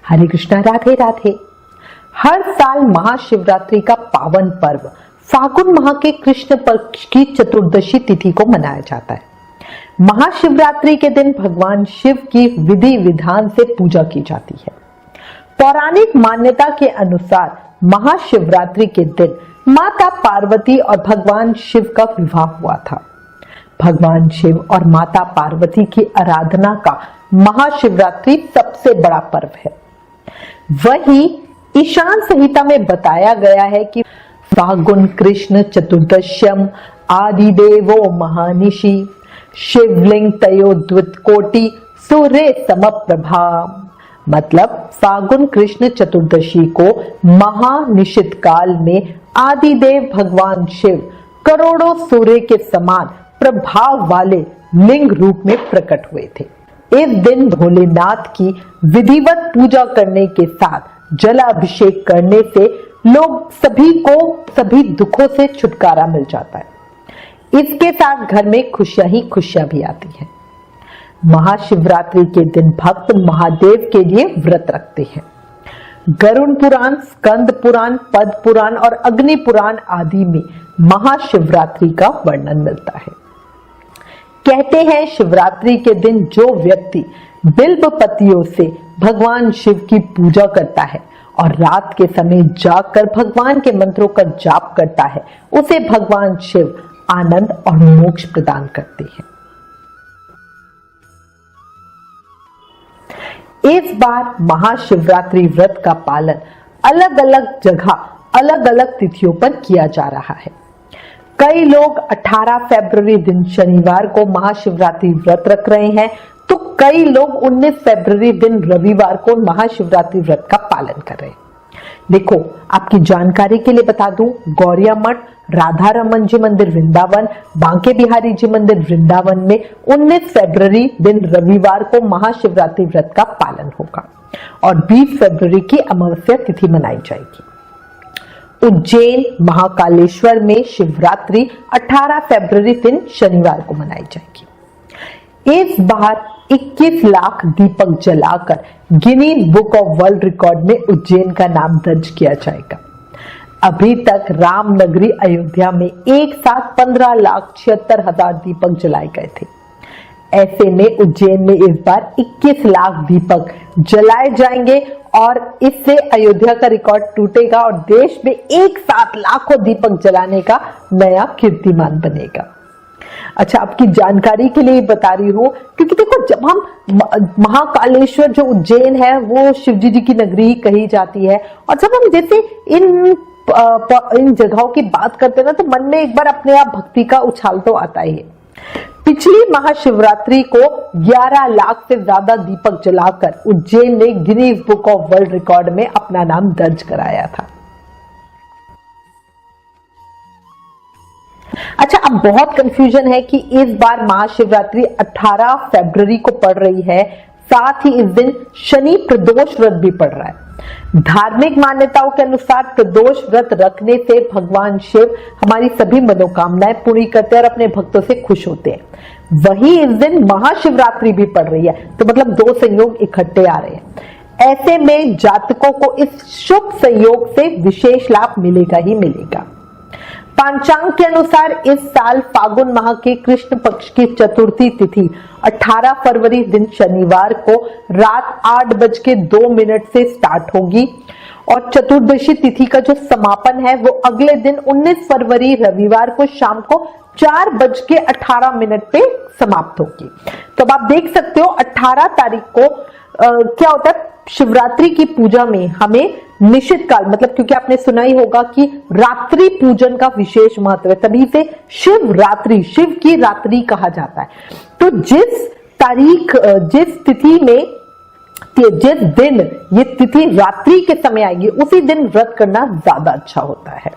हरे कृष्णा, राधे राधे। हर साल महाशिवरात्रि का पावन पर्व फागुन माह के कृष्ण पक्ष की चतुर्दशी तिथि को मनाया जाता है। महाशिवरात्रि के दिन भगवान शिव की विधि विधान से पूजा की जाती है। पौराणिक मान्यता के अनुसार महाशिवरात्रि के दिन माता पार्वती और भगवान शिव का विवाह हुआ था। भगवान शिव और माता पार्वती की आराधना का महाशिवरात्रि सबसे बड़ा पर्व है। वहीं ईशान संहिता में बताया गया है कि फागुन कृष्ण चतुर्दश्यम आदिदेवो महानिशि शिवलिंग तयोद्वित कोटि सूर्य समप्रभा। मतलब फागुन कृष्ण चतुर्दशी को महानिशित काल में आदिदेव भगवान शिव करोड़ों सूर्य के समान प्रभाव वाले लिंग रूप में प्रकट हुए थे। इस दिन भोलेनाथ की विधिवत पूजा करने के साथ जलाभिषेक करने से लोग सभी को सभी दुखों से छुटकारा मिल जाता है। इसके साथ घर में खुशियां ही खुशियां भी आती हैं। महाशिवरात्रि के दिन भक्त महादेव के लिए व्रत रखते हैं। गरुड़ पुराण, स्कंद पुराण, पद्म पुराण और अग्नि पुराण आदि में महाशिवरात्रि का वर्णन मिलता है। कहते हैं शिवरात्रि के दिन जो व्यक्ति बिल्व पत्तियों से भगवान शिव की पूजा करता है और रात के समय जागकर भगवान के मंत्रों का जाप करता है, उसे भगवान शिव आनंद और मोक्ष प्रदान करते हैं। इस बार महाशिवरात्रि व्रत का पालन अलग अलग जगह अलग अलग तिथियों पर किया जा रहा है। कई लोग 18 फरवरी दिन शनिवार को महाशिवरात्रि व्रत रख रहे हैं, तो कई लोग 19 फरवरी दिन रविवार को महाशिवरात्रि व्रत का पालन कर रहे हैं। देखो, आपकी जानकारी के लिए बता दूं, गौरिया मठ, राधा रमन जी मंदिर वृंदावन, बांके बिहारी जी मंदिर वृंदावन में 19 फरवरी दिन रविवार को महाशिवरात्रि व्रत का पालन होगा और 20 फरवरी की अमावस्या तिथि मनाई जाएगी। उज्जैन महाकालेश्वर में शिवरात्रि 18 फरवरी दिन शनिवार को मनाई जाएगी। इस बार 21 लाख दीपक जलाकर Guinness book of world record में उज्जैन का नाम दर्ज किया जाएगा। अभी तक रामनगरी अयोध्या में एक साथ 15,76,000 दीपक जलाए गए थे। ऐसे में उज्जैन में इस बार 21 लाख दीपक जलाए जाएंगे और इससे अयोध्या का रिकॉर्ड टूटेगा और देश में एक साथ लाखों दीपक जलाने का नया कीर्तिमान बनेगा। अच्छा, आपकी जानकारी के लिए बता रही हूं, क्योंकि देखो, जब हम महाकालेश्वर जो उज्जैन है वो शिवजी जी की नगरी ही कही जाती है, और जब हम जैसे इन जगहों की बात करते हैं ना, तो मन में एक बार अपने आप भक्ति का उछाल तो आता ही है। पिछली महाशिवरात्रि को 11 लाख से ज्यादा दीपक जलाकर उज्जैन ने Guinness book of world record में अपना नाम दर्ज कराया था। अच्छा, अब बहुत कंफ्यूजन है कि इस बार महाशिवरात्रि 18 फरवरी को पड़ रही है, साथ ही इस दिन शनि प्रदोष व्रत भी पड़ रहा है। धार्मिक मान्यताओं के अनुसार प्रदोष व्रत रखने से भगवान शिव हमारी सभी मनोकामनाएं पूरी करते हैं और अपने भक्तों से खुश होते हैं। वहीं इस दिन महाशिवरात्रि भी पड़ रही है, तो मतलब दो संयोग इकट्ठे आ रहे हैं। ऐसे में जातकों को इस शुभ संयोग से विशेष लाभ मिलेगा ही मिलेगा। पंचांग के अनुसार इस साल फागुन माह के कृष्ण पक्ष की चतुर्थी तिथि 18 फरवरी दिन शनिवार को रात 8:02 से स्टार्ट होगी और चतुर्दशी तिथि का जो समापन है वो अगले दिन 19 फरवरी रविवार को शाम को 4:18 पे समाप्त होगी। तो अब आप देख सकते हो 18 तारीख को क्या होता है, शिवरात्रि की पूजा में हमें निश्चित काल, मतलब क्योंकि आपने सुना ही होगा कि रात्रि पूजन का विशेष महत्व है, तभी से शिवरात्रि, शिव की रात्रि कहा जाता है। तो जिस तारीख, जिस तिथि में, जिस दिन ये तिथि रात्रि के समय आएगी, उसी दिन व्रत करना ज्यादा अच्छा होता है।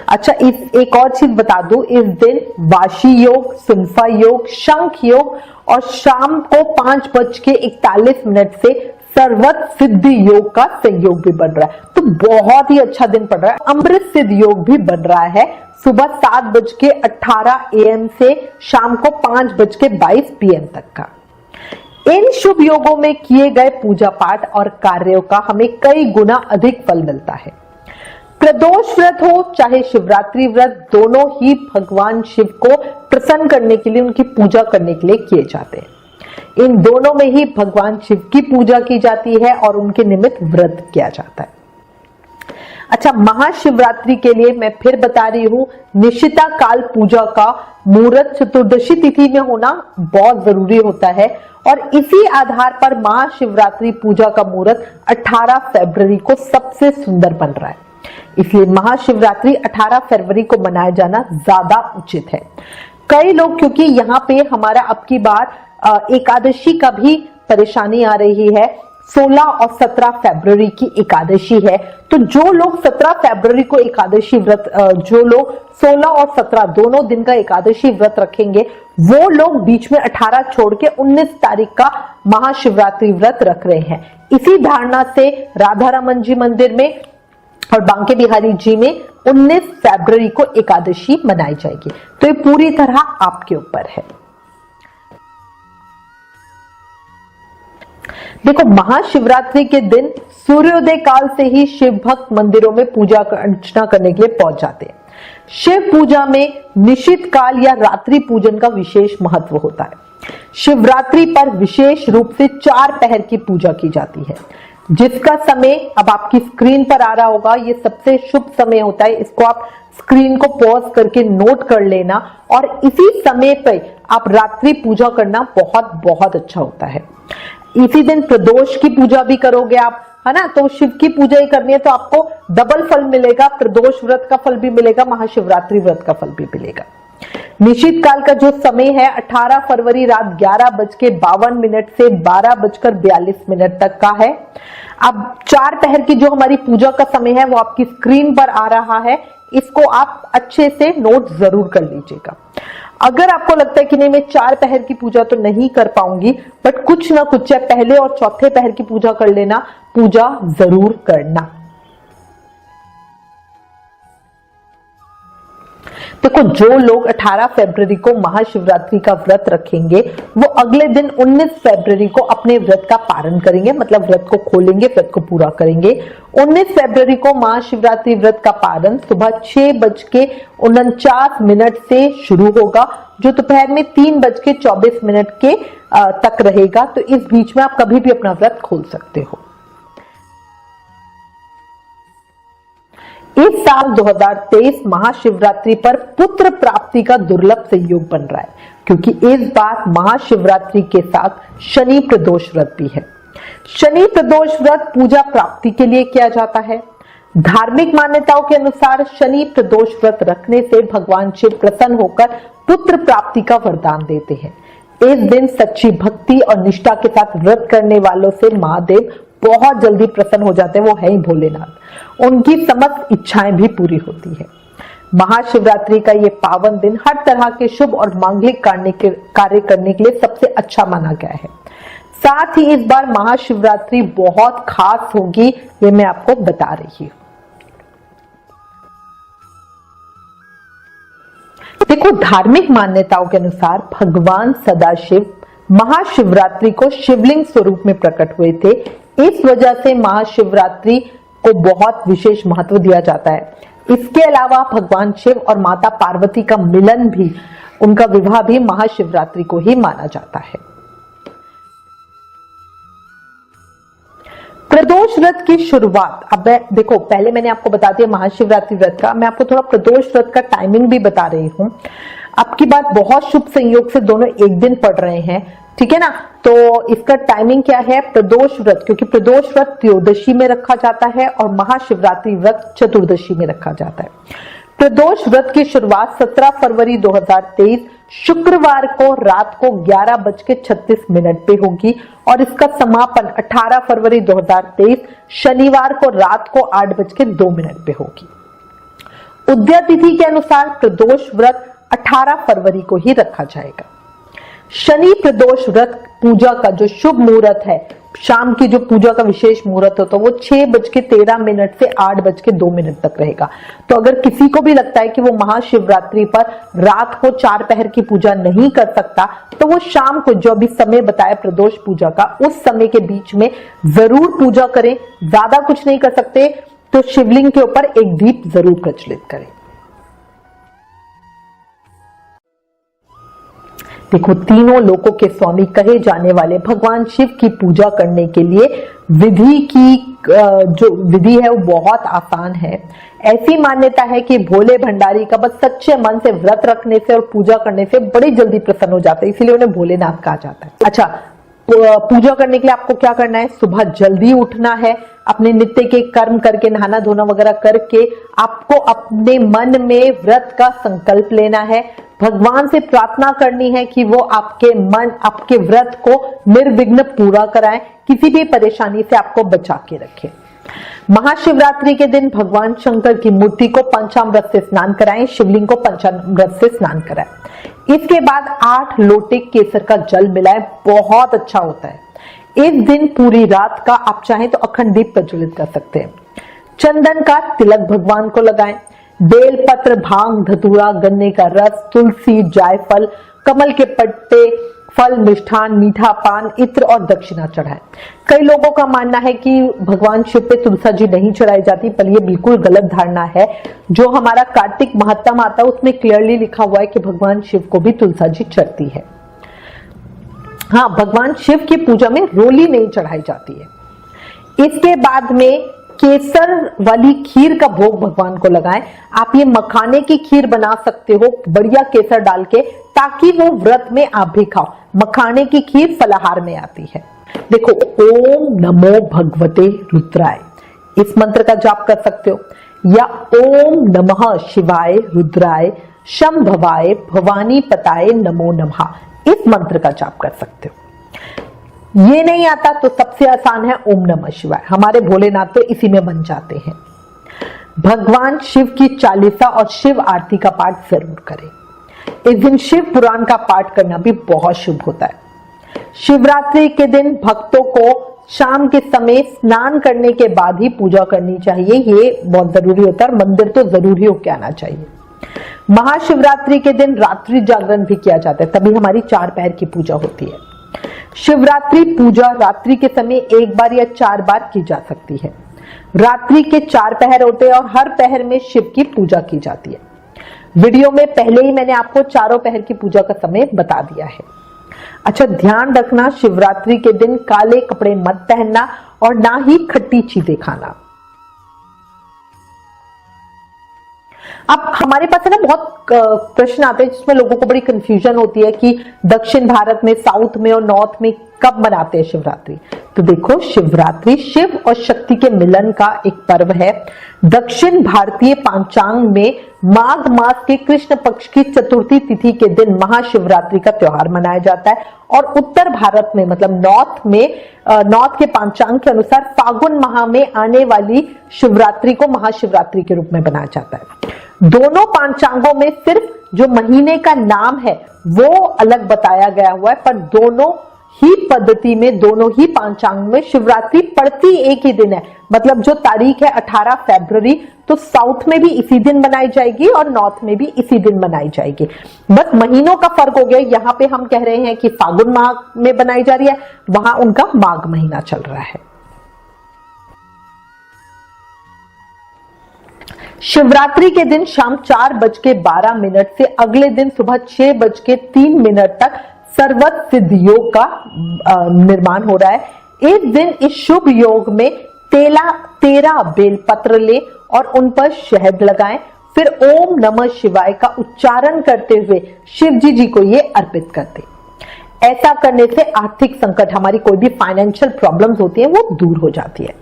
अच्छा, एक और चीज बता दूं, इस दिन वाशी योग, सुनफा योग, शंख योग और शाम को 5:41 से सर्वत सिद्धि योग का संयोग भी बन रहा है। तो बहुत ही अच्छा दिन पड़ रहा है। अमृत सिद्ध योग भी बन रहा है सुबह 7:18 AM से शाम को 5:22 PM तक का। इन शुभ योगों में किए गए पूजा पाठ और कार्यों का हमें कई गुना अधिक फल मिलता है। प्रदोष व्रत हो चाहे शिवरात्रि व्रत, दोनों ही भगवान शिव को प्रसन्न करने के लिए, उनकी पूजा करने के लिए किए जाते हैं। इन दोनों में ही भगवान शिव की पूजा की जाती है और उनके निमित्त व्रत किया जाता है। अच्छा, महाशिवरात्रि के लिए मैं फिर बता रही हूं, निशिता काल पूजा का मुहूर्त चतुर्दशी तिथि में होना बहुत जरूरी होता है और इसी आधार पर महाशिवरात्रि पूजा का मुहूर्त 18 फरवरी को सबसे सुंदर बन रहा है। इसलिए महाशिवरात्रि 18 फरवरी को मनाया जाना ज्यादा उचित है। कई लोग, क्योंकि यहाँ पे हमारा अब की बार एकादशी का भी परेशानी आ रही है, 16 और 17 फरवरी की एकादशी है, तो जो लोग 17 फरवरी को एकादशी व्रत, जो लोग 16 और 17 दोनों दिन का एकादशी व्रत रखेंगे, वो लोग बीच में 18 छोड़ के 19 तारीख का महाशिवरात्रि व्रत रख रहे हैं। इसी धारणा से राधा रमन जी मंदिर में और बांके बिहारी जी में 19 फरवरी को एकादशी मनाई जाएगी। तो ये पूरी तरह आपके ऊपर है। देखो, महाशिवरात्रि के दिन सूर्योदय काल से ही शिव भक्त मंदिरों में पूजा अर्चना करने के लिए पहुंच जाते हैं। शिव पूजा में निशित काल या रात्रि पूजन का विशेष महत्व होता है। शिवरात्रि पर विशेष रूप से 4 पहर की पूजा की जाती है, जिसका समय अब आपकी स्क्रीन पर आ रहा होगा। ये सबसे शुभ समय होता है, इसको आप स्क्रीन को पॉज करके नोट कर लेना और इसी समय पर आप रात्रि पूजा करना बहुत बहुत अच्छा होता है। इसी दिन प्रदोष की पूजा भी करोगे आप, है ना, तो शिव की पूजा ही करनी है तो आपको डबल फल मिलेगा, प्रदोष व्रत का फल भी मिलेगा, महाशिवरात्रि व्रत का फल भी मिलेगा। निश्चित काल का जो समय है 18 फरवरी रात 11:52 से 12:42 तक का है। अब 4 पहर की जो हमारी पूजा का समय है वो आपकी स्क्रीन पर आ रहा है, इसको आप अच्छे से नोट जरूर कर लीजिएगा। अगर आपको लगता है कि नहीं मैं 4 पहर की पूजा तो नहीं कर पाऊंगी, बट कुछ ना कुछ है, पहले और चौथे पहर की पूजा कर लेना, पूजा जरूर करना। देखो, जो लोग 18 फरवरी को महाशिवरात्रि का व्रत रखेंगे वो अगले दिन 19 फरवरी को अपने व्रत का पारण करेंगे, मतलब व्रत को खोलेंगे, व्रत को पूरा करेंगे। 19 फरवरी को महाशिवरात्रि व्रत का पारण सुबह 6:49 से शुरू होगा, जो दोपहर में 3:24 के तक रहेगा। तो इस बीच में आप कभी भी अपना व्रत खोल सकते हो। इस साल 2023 महाशिवरात्रि पर पुत्र प्राप्ति का दुर्लभ संयोग बन रहा है, क्योंकि इस बार महाशिवरात्रि के साथ शनि प्रदोष व्रत भी है। शनि प्रदोष व्रत पूजा प्राप्ति के लिए किया जाता है। धार्मिक मान्यताओं के अनुसार शनि प्रदोष व्रत रखने से भगवान शिव प्रसन्न होकर पुत्र प्राप्ति का वरदान देते हैं। इस दिन सच्ची भक्ति और निष्ठा के साथ व्रत करने वालों से महादेव बहुत जल्दी प्रसन्न हो जाते हैं। वो है ही भोलेनाथ, उनकी समस्त इच्छाएं भी पूरी होती है। महाशिवरात्रि का ये पावन दिन हर तरह के शुभ और मांगलिक कार्य करने के लिए सबसे अच्छा माना गया है। साथ ही इस बार महाशिवरात्रि बहुत खास होगी, ये मैं आपको बता रही हूं। देखो, धार्मिक मान्यताओं के अनुसार भगवान सदाशिव महाशिवरात्रि को शिवलिंग स्वरूप में प्रकट हुए थे। इस वजह से महाशिवरात्रि को बहुत विशेष महत्व दिया जाता है। इसके अलावा भगवान शिव और माता पार्वती का मिलन भी, उनका विवाह भी महाशिवरात्रि को ही माना जाता है। प्रदोष व्रत की शुरुआत, अब देखो, पहले मैंने आपको बता दिया महाशिवरात्रि व्रत का, मैं आपको थोड़ा प्रदोष व्रत का टाइमिंग भी बता रही हूं। अब की बात बहुत शुभ संयोग से दोनों एक दिन पड़ रहे हैं, ठीक है ना। तो इसका टाइमिंग क्या है, प्रदोष व्रत, क्योंकि प्रदोष व्रत त्रयोदशी में रखा जाता है और महाशिवरात्रि व्रत चतुर्दशी में रखा जाता है। प्रदोष व्रत की शुरुआत 17 फरवरी 2023 शुक्रवार को रात को 11:36 पे होगी और इसका समापन 18 फरवरी 2023 शनिवार को रात को 8:02 पे होगी। उदय तिथि के अनुसार प्रदोष व्रत 18 फरवरी को ही रखा जाएगा। शनि प्रदोष व्रत पूजा का जो शुभ मुहूर्त है शाम की जो पूजा का विशेष मुहूर्त होता है वो 6:13 से 8:02 तक रहेगा। तो अगर किसी को भी लगता है कि वो महाशिवरात्रि पर रात को 4 पहर की पूजा नहीं कर सकता, तो वो शाम को जो भी समय बताया प्रदोष पूजा का, उस समय के बीच में जरूर पूजा करें। ज्यादा कुछ नहीं कर सकते तो शिवलिंग के ऊपर एक दीप जरूर प्रज्वलित करें। देखो, तीनों लोकों के स्वामी कहे जाने वाले भगवान शिव की पूजा करने के लिए विधि की जो विधि है वो बहुत आसान है। ऐसी मान्यता है कि भोले भंडारी का बस सच्चे मन से व्रत रखने से और पूजा करने से बड़ी जल्दी प्रसन्न हो जाते हैं, इसीलिए उन्हें भोलेनाथ कहा जाता है। अच्छा, पूजा करने के लिए आपको क्या करना है? सुबह जल्दी उठना है, अपने नित्य के कर्म करके, नहाना धोना वगैरह करके आपको अपने मन में व्रत का संकल्प लेना है। भगवान से प्रार्थना करनी है कि वो आपके व्रत को निर्विघ्न पूरा कराएं, किसी भी परेशानी से आपको बचा के रखें। महाशिवरात्रि के दिन भगवान शंकर की मूर्ति को पंचामृत से स्नान कराएं, शिवलिंग को पंचामृत से स्नान कराएं। इसके बाद 8 लोटे केसर का जल मिलाएं, बहुत अच्छा होता है। इस दिन पूरी रात का आप चाहें तो अखंड दीप प्रज्वलित कर सकते हैं। चंदन का तिलक भगवान को लगाएं। बेल पत्र, भांग, धतूरा, गन्ने का रस, तुलसी, जायफल, कमल के पत्ते, फल, मिष्ठान, मीठा पान, इत्र और दक्षिणा चढ़ाएं। कई लोगों का मानना है कि भगवान शिव पे तुलसा जी नहीं चढ़ाई जाती, पर यह बिल्कुल गलत धारणा है। जो हमारा कार्तिक महत्तम आता है उसमें क्लियरली लिखा हुआ है कि भगवान शिव को भी तुलसा जी चढ़ती है। हाँ, भगवान शिव की पूजा में रोली नहीं चढ़ाई जाती है। इसके बाद में केसर वाली खीर का भोग भगवान को लगाएं। आप ये मखाने की खीर बना सकते हो बढ़िया केसर डाल के, ताकि वो व्रत में आप भी खाओ। मखाने की खीर फलाहार में आती है। देखो, ओम नमो भगवते रुद्राय, इस मंत्र का जाप कर सकते हो, या ओम नमः शिवाय रुद्राय शंभवाय भवानी पताय नमो नमः, इस मंत्र का जाप कर सकते हो। ये नहीं आता तो सबसे आसान है ओम नमः शिवाय, हमारे भोलेनाथ तो इसी में बन जाते हैं। भगवान शिव की चालीसा और शिव आरती का पाठ जरूर करें। इस दिन शिव पुराण का पाठ करना भी बहुत शुभ होता है। शिवरात्रि के दिन भक्तों को शाम के समय स्नान करने के बाद ही पूजा करनी चाहिए, ये बहुत जरूरी होता है। मंदिर तो जरूर ही होके आना चाहिए। महाशिवरात्रि के दिन रात्रि जागरण भी किया जाता है, तभी हमारी 4 पहर की पूजा होती है। शिवरात्रि पूजा रात्रि के समय 1 बार या 4 बार की जा सकती है। रात्रि के 4 पहर होते हैं और हर पहर में शिव की पूजा की जाती है। वीडियो में पहले ही मैंने आपको चारों पहर की पूजा का समय बता दिया है। अच्छा, ध्यान रखना, शिवरात्रि के दिन काले कपड़े मत पहनना और ना ही खट्टी चीजें खाना। अब हमारे पास है ना बहुत प्रश्न आते हैं जिसमें लोगों को बड़ी कंफ्यूजन होती है कि दक्षिण भारत में, साउथ में और नॉर्थ में कब मनाते हैं शिवरात्रि। तो देखो, शिवरात्रि शिव और शक्ति के मिलन का एक पर्व है। दक्षिण भारतीय पांचांग में माघ मास के कृष्ण पक्ष की चतुर्थी तिथि के दिन महाशिवरात्रि का त्योहार मनाया जाता है, और उत्तर भारत में मतलब नॉर्थ के पांचांग के अनुसार फागुन माह में आने वाली शिवरात्रि को महाशिवरात्रि के रूप में मनाया जाता है। दोनों पांचांगों में सिर्फ जो महीने का नाम है वो अलग बताया गया हुआ है, पर दोनों ही पद्धति में, दोनों ही पांचांग में शिवरात्रि पड़ती एक ही दिन है। मतलब जो तारीख है 18 फरवरी, तो साउथ में भी इसी दिन मनाई जाएगी और नॉर्थ में भी इसी दिन मनाई जाएगी। बस महीनों का फर्क हो गया। यहाँ पे हम कह रहे हैं कि फागुन माह में बनाई जा रही है, वहां उनका माघ महीना चल रहा है। शिवरात्रि के दिन शाम 4:12 से अगले दिन सुबह 6:03 तक सर्वत सिद्ध योग का निर्माण हो रहा है। इस दिन इस शुभ योग में 13 बेलपत्र ले और उन पर शहद लगाएं, फिर ओम नमः शिवाय का उच्चारण करते हुए शिव जी को ये अर्पित करते। ऐसा करने से आर्थिक संकट, हमारी कोई भी फाइनेंशियल प्रॉब्लम्स होती है वो दूर हो जाती है।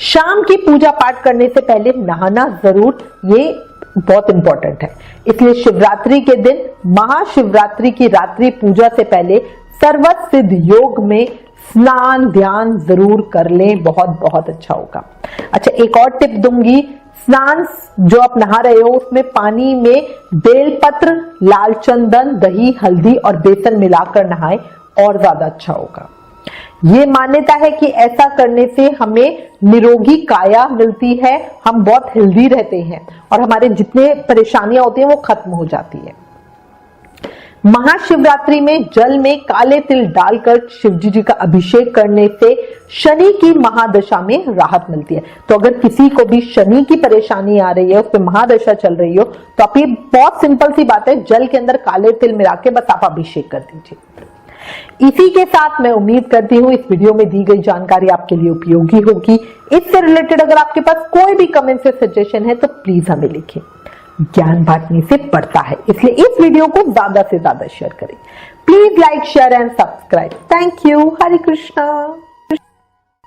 शाम की पूजा पाठ करने से पहले नहाना जरूर, ये बहुत इंपॉर्टेंट है। इसलिए शिवरात्रि के दिन, महाशिवरात्रि की रात्रि पूजा से पहले सर्वत सिद्ध योग में स्नान ध्यान जरूर कर लें, बहुत बहुत अच्छा होगा। अच्छा, एक और टिप दूंगी, स्नान जो आप नहा रहे हो उसमें पानी में बेलपत्र, लाल चंदन, दही, हल्दी और बेसन मिलाकर नहाएं और ज्यादा अच्छा होगा। ये मान्यता है कि ऐसा करने से हमें निरोगी काया मिलती है, हम बहुत हेल्दी रहते हैं और हमारे जितने परेशानियां होती हैं वो खत्म हो जाती है। महाशिवरात्रि में जल में काले तिल डालकर शिवजी जी का अभिषेक करने से शनि की महादशा में राहत मिलती है। तो अगर किसी को भी शनि की परेशानी आ रही है, उस पर महादशा चल रही हो, तो आप ये बहुत सिंपल सी बात है, जल के अंदर काले तिल मिला के बस आप अभिषेक कर दीजिए। इसी के साथ मैं उम्मीद करती हूं इस वीडियो में दी गई जानकारी आपके लिए उपयोगी होगी। इससे रिलेटेड अगर आपके पास कोई भी कमेंट से सजेशन है तो प्लीज हमें लिखें। ज्ञान बांटने से बढ़ता है, इसलिए इस वीडियो को ज्यादा से ज्यादा शेयर करें। Please like, share and subscribe. Thank you. Hare Krishna.